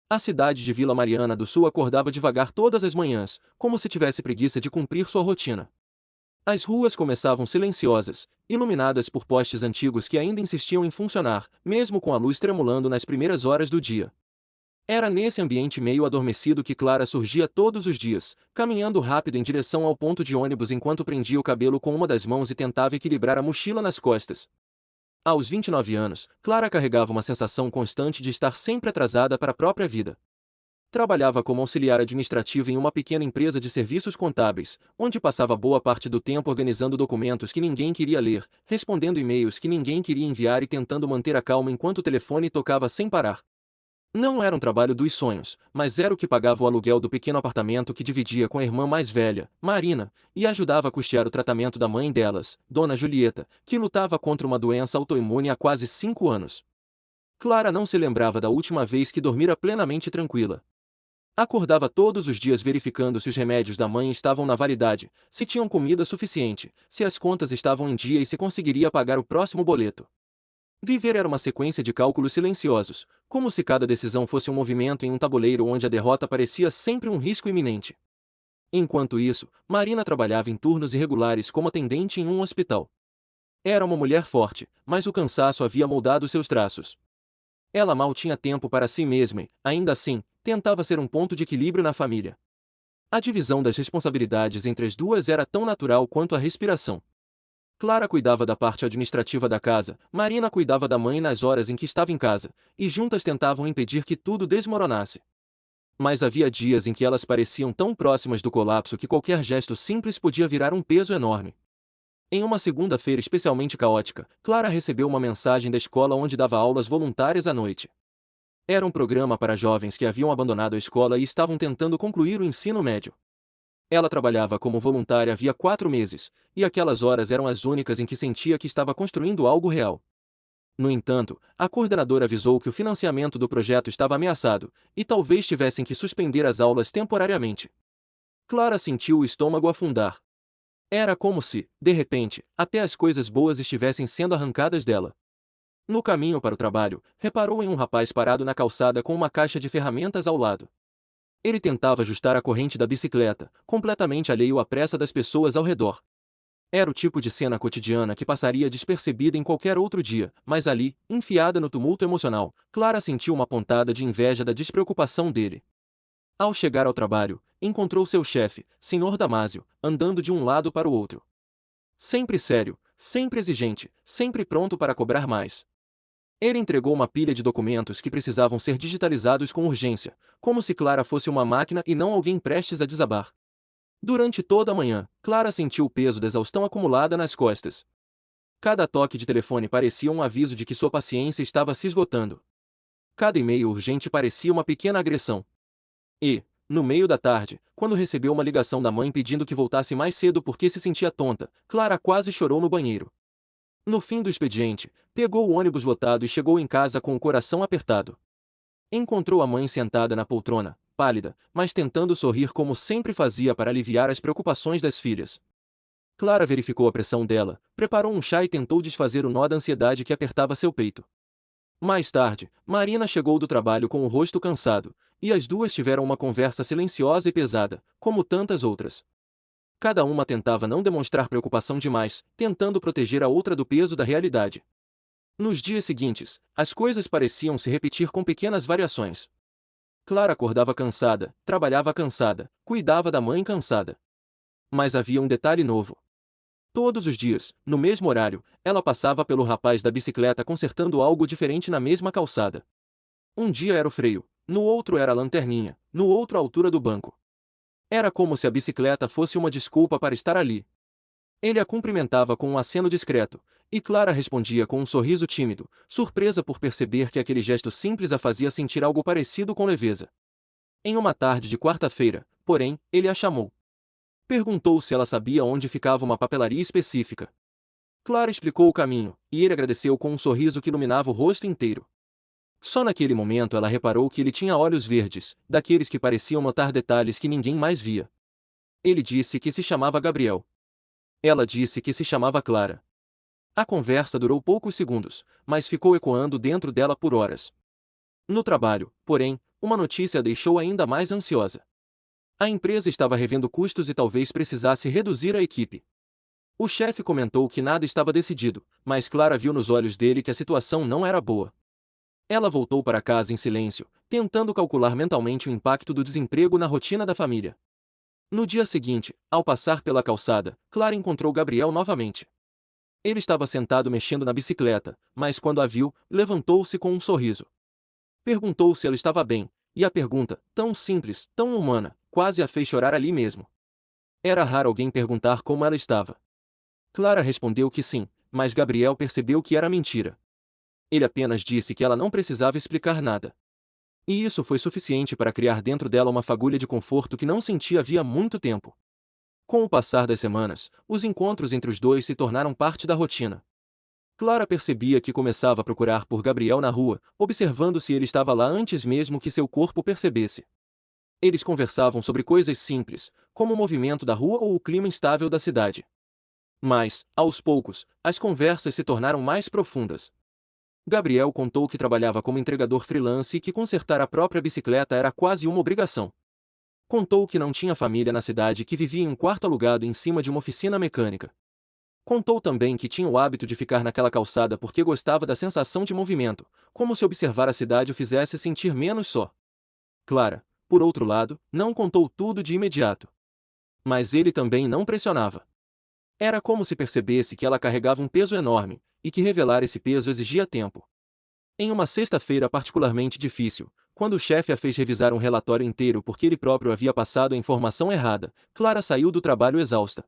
A cidade de Vila Mariana do Sul acordava devagar todas as manhãs, como se tivesse preguiça de cumprir sua rotina. As ruas começavam silenciosas, iluminadas por postes antigos que ainda insistiam em funcionar, mesmo com a luz tremulando nas primeiras horas do dia. Era nesse ambiente meio adormecido que Clara surgia todos os dias, caminhando rápido em direção ao ponto de ônibus enquanto prendia o cabelo com uma das mãos e tentava equilibrar a mochila nas costas. Aos 29 anos, Clara carregava uma sensação constante de estar sempre atrasada para a própria vida. Trabalhava como auxiliar administrativo em uma pequena empresa de serviços contábeis, onde passava boa parte do tempo organizando documentos que ninguém queria ler, respondendo e-mails que ninguém queria enviar e tentando manter a calma enquanto o telefone tocava sem parar. Não era um trabalho dos sonhos, mas era o que pagava o aluguel do pequeno apartamento que dividia com a irmã mais velha, Marina, e ajudava a custear o tratamento da mãe delas, Dona Julieta, que lutava contra uma doença autoimune há quase 5 anos. Clara não se lembrava da última vez que dormira plenamente tranquila. Acordava todos os dias verificando se os remédios da mãe estavam na validade, se tinham comida suficiente, se as contas estavam em dia e se conseguiria pagar o próximo boleto. Viver era uma sequência de cálculos silenciosos, como se cada decisão fosse um movimento em um tabuleiro onde a derrota parecia sempre um risco iminente. Enquanto isso, Marina trabalhava em turnos irregulares como atendente em um hospital. Era uma mulher forte, mas o cansaço havia moldado seus traços. Ela mal tinha tempo para si mesma e, ainda assim, tentava ser um ponto de equilíbrio na família. A divisão das responsabilidades entre as duas era tão natural quanto a respiração. Clara cuidava da parte administrativa da casa, Marina cuidava da mãe nas horas em que estava em casa, e juntas tentavam impedir que tudo desmoronasse. Mas havia dias em que elas pareciam tão próximas do colapso que qualquer gesto simples podia virar um peso enorme. Em uma segunda-feira especialmente caótica, Clara recebeu uma mensagem da escola onde dava aulas voluntárias à noite. Era um programa para jovens que haviam abandonado a escola e estavam tentando concluir o ensino médio. Ela trabalhava como voluntária havia 4 meses, e aquelas horas eram as únicas em que sentia que estava construindo algo real. No entanto, a coordenadora avisou que o financiamento do projeto estava ameaçado, e talvez tivessem que suspender as aulas temporariamente. Clara sentiu o estômago afundar. Era como se, de repente, até as coisas boas estivessem sendo arrancadas dela. No caminho para o trabalho, reparou em um rapaz parado na calçada com uma caixa de ferramentas ao lado. Ele tentava ajustar a corrente da bicicleta, completamente alheio à pressa das pessoas ao redor. Era o tipo de cena cotidiana que passaria despercebida em qualquer outro dia, mas ali, enfiada no tumulto emocional, Clara sentiu uma pontada de inveja da despreocupação dele. Ao chegar ao trabalho, encontrou seu chefe, Sr. Damásio, andando de um lado para o outro. Sempre sério, sempre exigente, sempre pronto para cobrar mais. Ele entregou uma pilha de documentos que precisavam ser digitalizados com urgência, como se Clara fosse uma máquina e não alguém prestes a desabar. Durante toda a manhã, Clara sentiu o peso da exaustão acumulada nas costas. Cada toque de telefone parecia um aviso de que sua paciência estava se esgotando. Cada e-mail urgente parecia uma pequena agressão. E, no meio da tarde, quando recebeu uma ligação da mãe pedindo que voltasse mais cedo porque se sentia tonta, Clara quase chorou no banheiro. No fim do expediente, pegou o ônibus lotado e chegou em casa com o coração apertado. Encontrou a mãe sentada na poltrona, pálida, mas tentando sorrir como sempre fazia para aliviar as preocupações das filhas. Clara verificou a pressão dela, preparou um chá e tentou desfazer o nó da ansiedade que apertava seu peito. Mais tarde, Marina chegou do trabalho com o rosto cansado, e as duas tiveram uma conversa silenciosa e pesada, como tantas outras. Cada uma tentava não demonstrar preocupação demais, tentando proteger a outra do peso da realidade. Nos dias seguintes, as coisas pareciam se repetir com pequenas variações. Clara acordava cansada, trabalhava cansada, cuidava da mãe cansada. Mas havia um detalhe novo. Todos os dias, no mesmo horário, ela passava pelo rapaz da bicicleta consertando algo diferente na mesma calçada. Um dia era o freio, no outro era a lanterninha, no outro a altura do banco. Era como se a bicicleta fosse uma desculpa para estar ali. Ele a cumprimentava com um aceno discreto, e Clara respondia com um sorriso tímido, surpresa por perceber que aquele gesto simples a fazia sentir algo parecido com leveza. Em uma tarde de quarta-feira, porém, ele a chamou. Perguntou se ela sabia onde ficava uma papelaria específica. Clara explicou o caminho, e ele agradeceu com um sorriso que iluminava o rosto inteiro. Só naquele momento ela reparou que ele tinha olhos verdes, daqueles que pareciam notar detalhes que ninguém mais via. Ele disse que se chamava Gabriel. Ela disse que se chamava Clara. A conversa durou poucos segundos, mas ficou ecoando dentro dela por horas. No trabalho, porém, uma notícia a deixou ainda mais ansiosa. A empresa estava revendo custos e talvez precisasse reduzir a equipe. O chefe comentou que nada estava decidido, mas Clara viu nos olhos dele que a situação não era boa. Ela voltou para casa em silêncio, tentando calcular mentalmente o impacto do desemprego na rotina da família. No dia seguinte, ao passar pela calçada, Clara encontrou Gabriel novamente. Ele estava sentado mexendo na bicicleta, mas quando a viu, levantou-se com um sorriso. Perguntou se ela estava bem, e a pergunta, tão simples, tão humana, quase a fez chorar ali mesmo. Era raro alguém perguntar como ela estava. Clara respondeu que sim, mas Gabriel percebeu que era mentira. Ele apenas disse que ela não precisava explicar nada. E isso foi suficiente para criar dentro dela uma fagulha de conforto que não sentia havia muito tempo. Com o passar das semanas, os encontros entre os dois se tornaram parte da rotina. Clara percebia que começava a procurar por Gabriel na rua, observando se ele estava lá antes mesmo que seu corpo percebesse. Eles conversavam sobre coisas simples, como o movimento da rua ou o clima instável da cidade. Mas, aos poucos, as conversas se tornaram mais profundas. Gabriel contou que trabalhava como entregador freelance e que consertar a própria bicicleta era quase uma obrigação. Contou que não tinha família na cidade e que vivia em um quarto alugado em cima de uma oficina mecânica. Contou também que tinha o hábito de ficar naquela calçada porque gostava da sensação de movimento, como se observar a cidade o fizesse sentir menos só. Clara, por outro lado, não contou tudo de imediato. Mas ele também não pressionava. Era como se percebesse que ela carregava um peso enorme, e que revelar esse peso exigia tempo. Em uma sexta-feira particularmente difícil, quando o chefe a fez revisar um relatório inteiro porque ele próprio havia passado a informação errada, Clara saiu do trabalho exausta.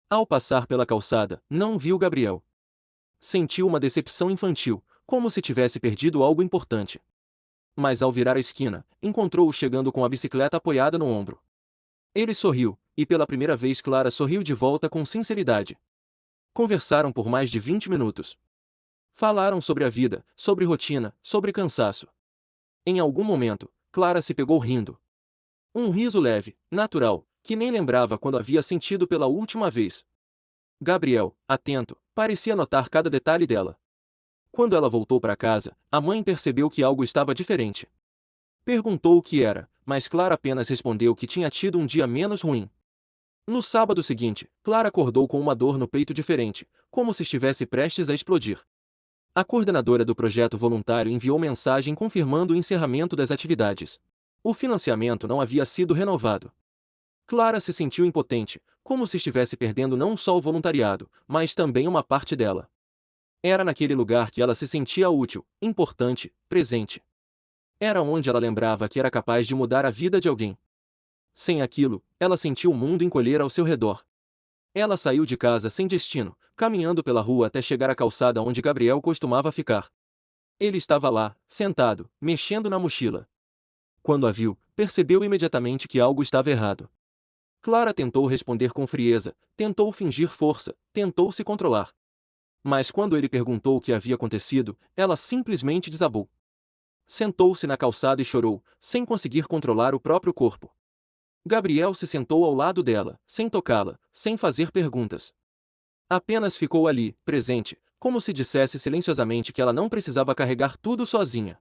Ao passar pela calçada, não viu Gabriel. Sentiu uma decepção infantil, como se tivesse perdido algo importante. Mas ao virar a esquina, encontrou-o chegando com a bicicleta apoiada no ombro. Ele sorriu, e pela primeira vez Clara sorriu de volta com sinceridade. Conversaram por mais de 20 minutos. Falaram sobre a vida, sobre rotina, sobre cansaço. Em algum momento, Clara se pegou rindo. Um riso leve, natural, que nem lembrava quando havia sentido pela última vez. Gabriel, atento, parecia notar cada detalhe dela. Quando ela voltou para casa, a mãe percebeu que algo estava diferente. Perguntou o que era, mas Clara apenas respondeu que tinha tido um dia menos ruim. No sábado seguinte, Clara acordou com uma dor no peito diferente, como se estivesse prestes a explodir. A coordenadora do projeto voluntário enviou mensagem confirmando o encerramento das atividades. O financiamento não havia sido renovado. Clara se sentiu impotente, como se estivesse perdendo não só o voluntariado, mas também uma parte dela. Era naquele lugar que ela se sentia útil, importante, presente. Era onde ela lembrava que era capaz de mudar a vida de alguém. Sem aquilo, ela sentiu o mundo encolher ao seu redor. Ela saiu de casa sem destino, caminhando pela rua até chegar à calçada onde Gabriel costumava ficar. Ele estava lá, sentado, mexendo na mochila. Quando a viu, percebeu imediatamente que algo estava errado. Clara tentou responder com frieza, tentou fingir força, tentou se controlar. Mas quando ele perguntou o que havia acontecido, ela simplesmente desabou. Sentou-se na calçada e chorou, sem conseguir controlar o próprio corpo. Gabriel se sentou ao lado dela, sem tocá-la, sem fazer perguntas. Apenas ficou ali, presente, como se dissesse silenciosamente que ela não precisava carregar tudo sozinha.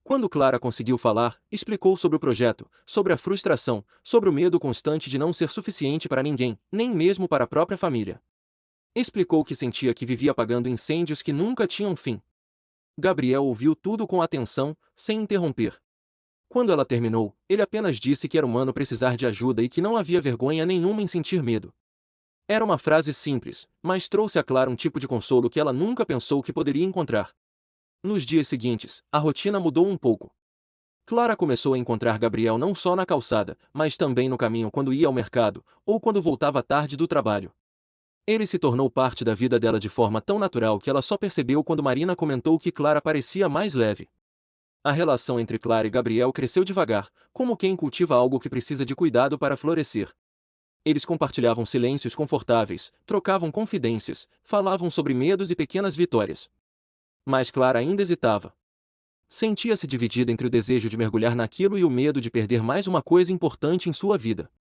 Quando Clara conseguiu falar, explicou sobre o projeto, sobre a frustração, sobre o medo constante de não ser suficiente para ninguém, nem mesmo para a própria família. Explicou que sentia que vivia apagando incêndios que nunca tinham fim. Gabriel ouviu tudo com atenção, sem interromper. Quando ela terminou, ele apenas disse que era humano precisar de ajuda e que não havia vergonha nenhuma em sentir medo. Era uma frase simples, mas trouxe a Clara um tipo de consolo que ela nunca pensou que poderia encontrar. Nos dias seguintes, a rotina mudou um pouco. Clara começou a encontrar Gabriel não só na calçada, mas também no caminho quando ia ao mercado, ou quando voltava tarde do trabalho. Ele se tornou parte da vida dela de forma tão natural que ela só percebeu quando Marina comentou que Clara parecia mais leve. A relação entre Clara e Gabriel cresceu devagar, como quem cultiva algo que precisa de cuidado para florescer. Eles compartilhavam silêncios confortáveis, trocavam confidências, falavam sobre medos e pequenas vitórias. Mas Clara ainda hesitava. Sentia-se dividida entre o desejo de mergulhar naquilo e o medo de perder mais uma coisa importante em sua vida.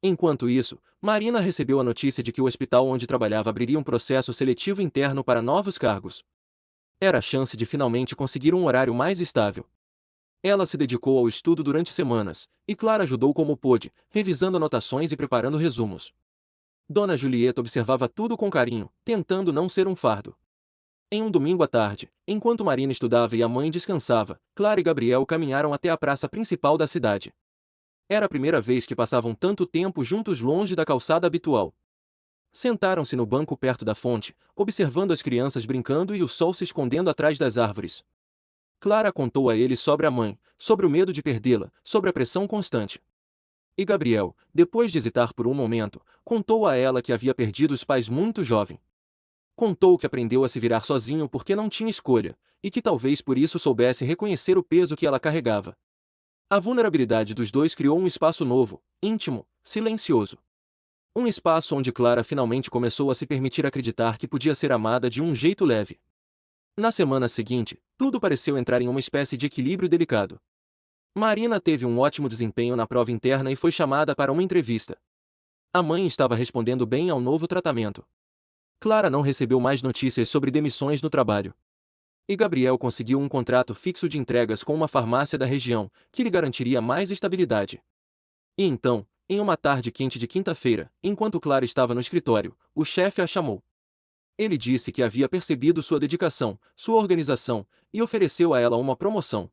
Enquanto isso, Marina recebeu a notícia de que o hospital onde trabalhava abriria um processo seletivo interno para novos cargos. Era a chance de finalmente conseguir um horário mais estável. Ela se dedicou ao estudo durante semanas, e Clara ajudou como pôde, revisando anotações e preparando resumos. Dona Julieta observava tudo com carinho, tentando não ser um fardo. Em um domingo à tarde, enquanto Marina estudava e a mãe descansava, Clara e Gabriel caminharam até a praça principal da cidade. Era a primeira vez que passavam tanto tempo juntos longe da calçada habitual. Sentaram-se no banco perto da fonte, observando as crianças brincando e o sol se escondendo atrás das árvores. Clara contou a ele sobre a mãe, sobre o medo de perdê-la, sobre a pressão constante. E Gabriel, depois de hesitar por um momento, contou a ela que havia perdido os pais muito jovem. Contou que aprendeu a se virar sozinho porque não tinha escolha, e que talvez por isso soubesse reconhecer o peso que ela carregava. A vulnerabilidade dos dois criou um espaço novo, íntimo, silencioso. Um espaço onde Clara finalmente começou a se permitir acreditar que podia ser amada de um jeito leve. Na semana seguinte, tudo pareceu entrar em uma espécie de equilíbrio delicado. Marina teve um ótimo desempenho na prova interna e foi chamada para uma entrevista. A mãe estava respondendo bem ao novo tratamento. Clara não recebeu mais notícias sobre demissões no trabalho. E Gabriel conseguiu um contrato fixo de entregas com uma farmácia da região, que lhe garantiria mais estabilidade. E então, em uma tarde quente de quinta-feira, enquanto Clara estava no escritório, o chefe a chamou. Ele disse que havia percebido sua dedicação, sua organização, e ofereceu a ela uma promoção.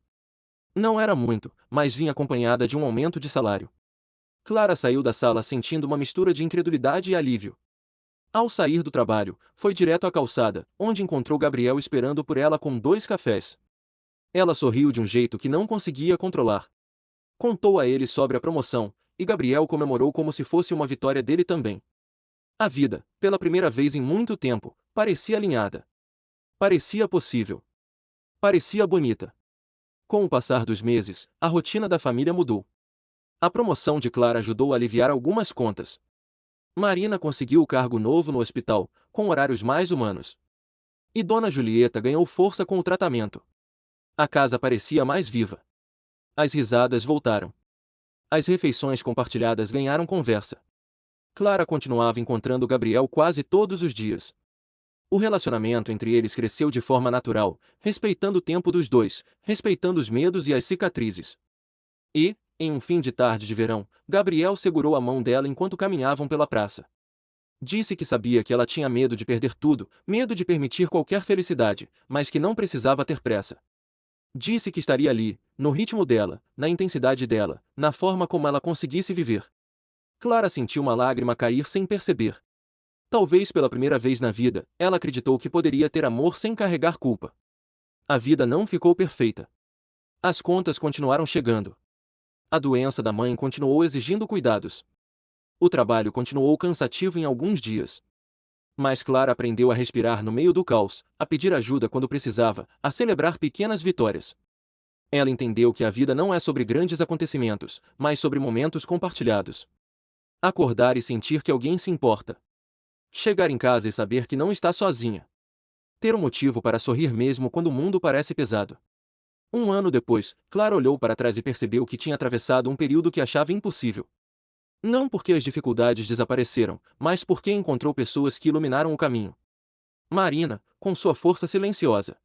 Não era muito, mas vinha acompanhada de um aumento de salário. Clara saiu da sala sentindo uma mistura de incredulidade e alívio. Ao sair do trabalho, foi direto à calçada, onde encontrou Gabriel esperando por ela com 2 cafés. Ela sorriu de um jeito que não conseguia controlar. Contou a ele sobre a promoção, e Gabriel comemorou como se fosse uma vitória dele também. A vida, pela primeira vez em muito tempo, parecia alinhada. Parecia possível. Parecia bonita. Com o passar dos meses, a rotina da família mudou. A promoção de Clara ajudou a aliviar algumas contas. Marina conseguiu o cargo novo no hospital, com horários mais humanos. E Dona Julieta ganhou força com o tratamento. A casa parecia mais viva. As risadas voltaram. As refeições compartilhadas ganharam conversa. Clara continuava encontrando Gabriel quase todos os dias. O relacionamento entre eles cresceu de forma natural, respeitando o tempo dos dois, respeitando os medos e as cicatrizes. E, em um fim de tarde de verão, Gabriel segurou a mão dela enquanto caminhavam pela praça. Disse que sabia que ela tinha medo de perder tudo, medo de permitir qualquer felicidade, mas que não precisava ter pressa. Disse que estaria ali, no ritmo dela, na intensidade dela, na forma como ela conseguisse viver. Clara sentiu uma lágrima cair sem perceber. Talvez pela primeira vez na vida, ela acreditou que poderia ter amor sem carregar culpa. A vida não ficou perfeita. As contas continuaram chegando. A doença da mãe continuou exigindo cuidados. O trabalho continuou cansativo em alguns dias. Mas Clara aprendeu a respirar no meio do caos, a pedir ajuda quando precisava, a celebrar pequenas vitórias. Ela entendeu que a vida não é sobre grandes acontecimentos, mas sobre momentos compartilhados. Acordar e sentir que alguém se importa. Chegar em casa e saber que não está sozinha. Ter um motivo para sorrir mesmo quando o mundo parece pesado. Um ano depois, Clara olhou para trás e percebeu que tinha atravessado um período que achava impossível. Não porque as dificuldades desapareceram, mas porque encontrou pessoas que iluminaram o caminho. Marina, com sua força silenciosa.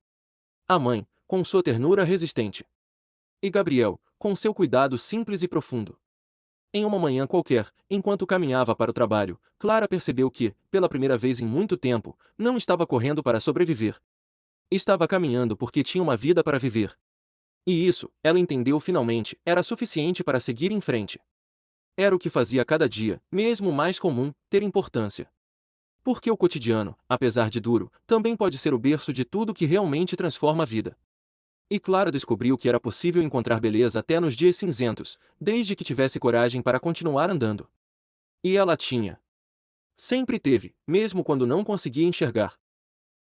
A mãe, com sua ternura resistente. E Gabriel, com seu cuidado simples e profundo. Em uma manhã qualquer, enquanto caminhava para o trabalho, Clara percebeu que, pela primeira vez em muito tempo, não estava correndo para sobreviver. Estava caminhando porque tinha uma vida para viver. E isso, ela entendeu finalmente, era suficiente para seguir em frente. Era o que fazia cada dia, mesmo o mais comum, ter importância. Porque o cotidiano, apesar de duro, também pode ser o berço de tudo que realmente transforma a vida. E Clara descobriu que era possível encontrar beleza até nos dias cinzentos, desde que tivesse coragem para continuar andando. E ela tinha. Sempre teve, mesmo quando não conseguia enxergar.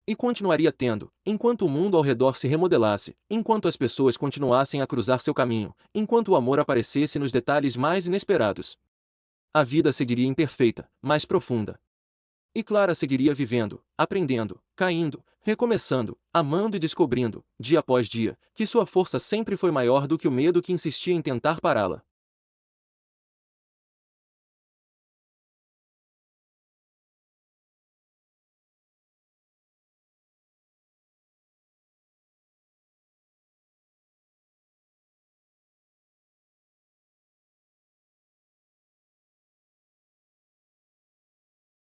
E continuaria tendo, enquanto o mundo ao redor se remodelasse, enquanto as pessoas continuassem a cruzar seu caminho, enquanto o amor aparecesse nos detalhes mais inesperados. A vida seguiria imperfeita, mas profunda. E Clara seguiria vivendo, aprendendo, caindo, recomeçando, amando e descobrindo, dia após dia, que sua força sempre foi maior do que o medo que insistia em tentar pará-la.